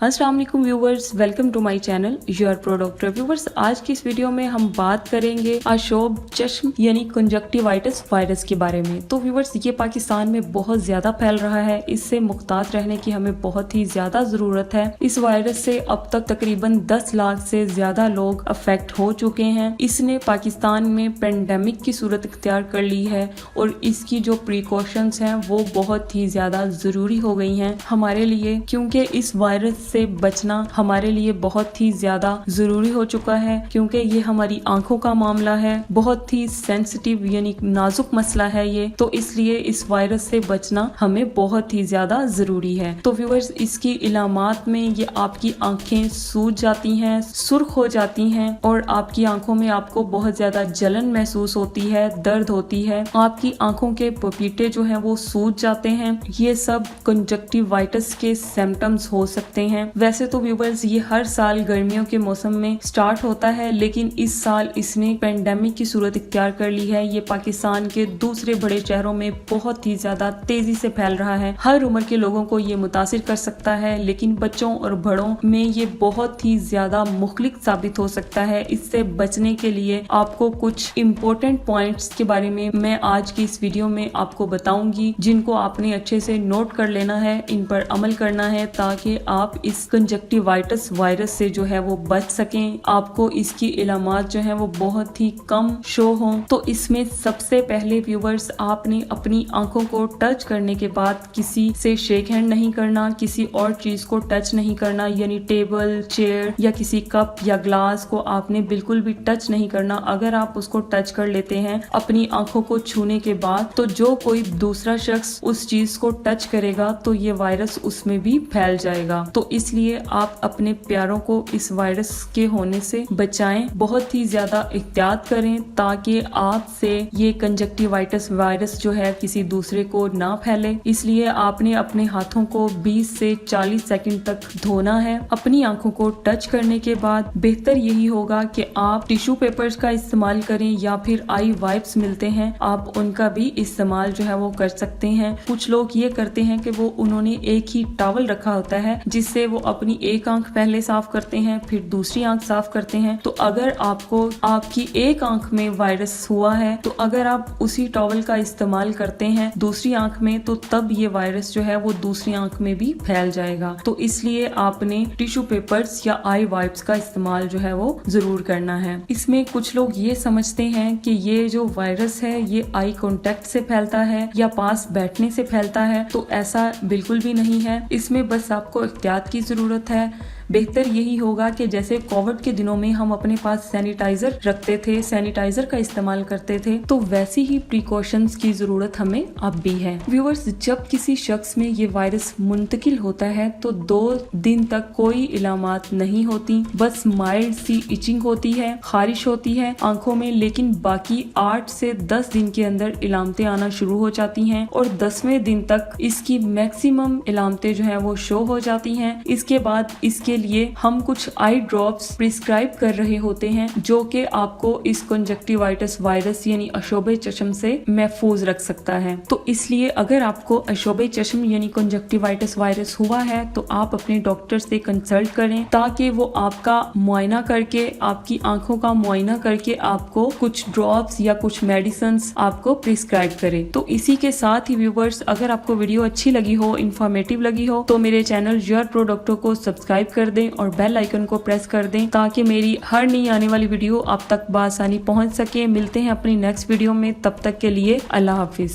अस्सलाम वालेकुम viewers, welcome to my channel your pro doctor. Viewers, आज की इस वीडियो में हम बात करेंगे अशोभ चश्म यानी कंजक्टिवाइटिस वायरस के बारे में। तो व्यूवर्स, ये पाकिस्तान में बहुत ज्यादा फैल रहा है। इससे मुख्तात रहने की हमें बहुत ही ज्यादा जरूरत है। इस वायरस से अब तक तकरीबन 10 लाख से ज्यादा लोग अफेक्ट हो चुके हैं। इसने पाकिस्तान में पेंडेमिक की सूरत इख्तियार कर ली है और इसकी जो प्रिकॉशंस हैं वो बहुत ही ज्यादा जरूरी हो गई हैं हमारे लिए, क्योंकि इस वायरस से बचना हमारे लिए बहुत ही ज्यादा जरूरी हो चुका है, क्योंकि ये हमारी आंखों का मामला है। बहुत ही सेंसिटिव यानी नाजुक मसला है ये, तो इसलिए इस वायरस से बचना हमें बहुत ही ज्यादा जरूरी है। तो व्यूअर्स, इसकी इलामात में ये आपकी आंखें सूज जाती हैं, सुर्ख हो जाती हैं और आपकी आंखों में आपको बहुत ज्यादा जलन महसूस होती है, दर्द होती है, आपकी आंखों के पपीटे जो हैं वो सूज जाते हैं। ये सब कंजक्टिवाइटिस के सिम्टम्स हो सकते हैं। वैसे तो व्यूवर्स, ये हर साल गर्मियों के मौसम में स्टार्ट होता है, लेकिन इस साल इसने पेंडेमिक की सूरत इख्तियार कर ली है। ये पाकिस्तान के दूसरे बड़े शहरों में बहुत ही ज्यादा तेजी से फैल रहा है। हर उम्र के लोगों को ये मुतासिर कर सकता है, लेकिन बच्चों और बड़ों में ये बहुत ही ज्यादा मुखलिक साबित हो सकता है। इससे बचने के लिए आपको कुछ इम्पोर्टेंट पॉइंट्स के बारे में मैं आज की इस वीडियो में आपको बताऊंगी, जिनको आपने अच्छे से नोट कर लेना है, इन पर अमल करना है, ताकि आप इस कंजक्टिवाइटिस वायरस से जो है वो बच सकें। आपको इसकी इलामात जो है वो बहुत ही कम शो हों। तो इसमें सबसे पहले व्यूवर्स, आपने अपनी आंखों को टच करने के बाद किसी से शेक हैंड नहीं करना, किसी और चीज को टच नहीं करना, यानी टेबल, चेयर या किसी कप या ग्लास को आपने बिल्कुल भी टच नहीं करना। अगर आप उसको टच कर लेते हैं अपनी आंखों को छूने के बाद, तो जो कोई दूसरा शख्स उस चीज को टच करेगा तो ये वायरस उसमें भी फैल जाएगा। तो इसलिए आप अपने प्यारों को इस वायरस के होने से बचाएं, बहुत ही ज्यादा एहतियात करें, ताकि आपसे ये कंजक्टिवाइटिस वायरस जो है किसी दूसरे को ना फैले। इसलिए आपने अपने हाथों को 20 से 40 सेकंड तक धोना है। अपनी आंखों को टच करने के बाद बेहतर यही होगा कि आप टिश्यू पेपर्स का इस्तेमाल करें, या फिर आई वाइप्स मिलते हैं, आप उनका भी इस्तेमाल जो है वो कर सकते हैं। कुछ लोग ये करते हैं कि वो उन्होंने एक ही टॉवल रखा होता है, जिससे वो अपनी एक आंख पहले साफ करते हैं, फिर दूसरी आंख साफ करते हैं। तो अगर आपको आपकी एक आंख में वायरस हुआ है, तो अगर आप उसी टॉवल का इस्तेमाल करते हैं दूसरी आंख में, तो तब ये वायरस जो है वो दूसरी आंख में भी फैल जाएगा। तो इसलिए आपने टिश्यू पेपर्स या आई वाइप्स का इस्तेमाल जो है वो जरूर करना है। इसमें कुछ लोग ये समझते हैं कि ये जो वायरस है ये आई कांटेक्ट से फैलता है या पास बैठने से फैलता है, तो ऐसा बिल्कुल भी नहीं है। इसमें बस आपको एहतियात की जरूरत है। बेहतर यही होगा कि जैसे कोविड के दिनों में हम अपने पास सैनिटाइजर रखते थे, सैनिटाइजर का इस्तेमाल करते थे, तो वैसी ही प्रिकॉशंस की जरूरत हमें अब भी है। व्यूअर्स, जब किसी शख्स में ये वायरस मुंतकिल होता है तो 2 दिन तक कोई इलामात नहीं होती, बस माइल्ड सी इचिंग होती है, खारिश होती है आंखों में, लेकिन बाकी 8 से 10 दिन के अंदर इलामतें आना शुरू हो जाती हैं और 10वें दिन तक इसकी मैक्सिमम इलामतें जो है वो शो हो जाती हैं। इसके बाद इसके लिए हम कुछ आई ड्रॉप्स प्रिस्क्राइब कर रहे होते हैं, जो कि आपको इस कंजक्टिवाइटिस वायरस यानी अशोभ चश्म से महफूज रख सकता है। तो इसलिए अगर आपको अशोभ चश्म यानी कंजक्टिवाइटिस वायरस हुआ है, तो आप अपने डॉक्टर से कंसल्ट करें, ताकि वो आपका मुआयना करके, आपकी आंखों का मुआयना करके आपको कुछ ड्रॉप्स या कुछ मेडिसिन आपको प्रिस्क्राइब करे। तो इसी के साथ ही व्यूवर्स, अगर आपको वीडियो अच्छी लगी हो, इंफॉर्मेटिव लगी हो, तो मेरे चैनल योर प्रो डॉक्टर को सब्सक्राइब कर दें और बेल आइकन को प्रेस कर दें, ताकि मेरी हर नई आने वाली वीडियो आप तक बआसानी पहुंच सके। मिलते हैं अपनी नेक्स्ट वीडियो में, तब तक के लिए अल्लाह हाफिज।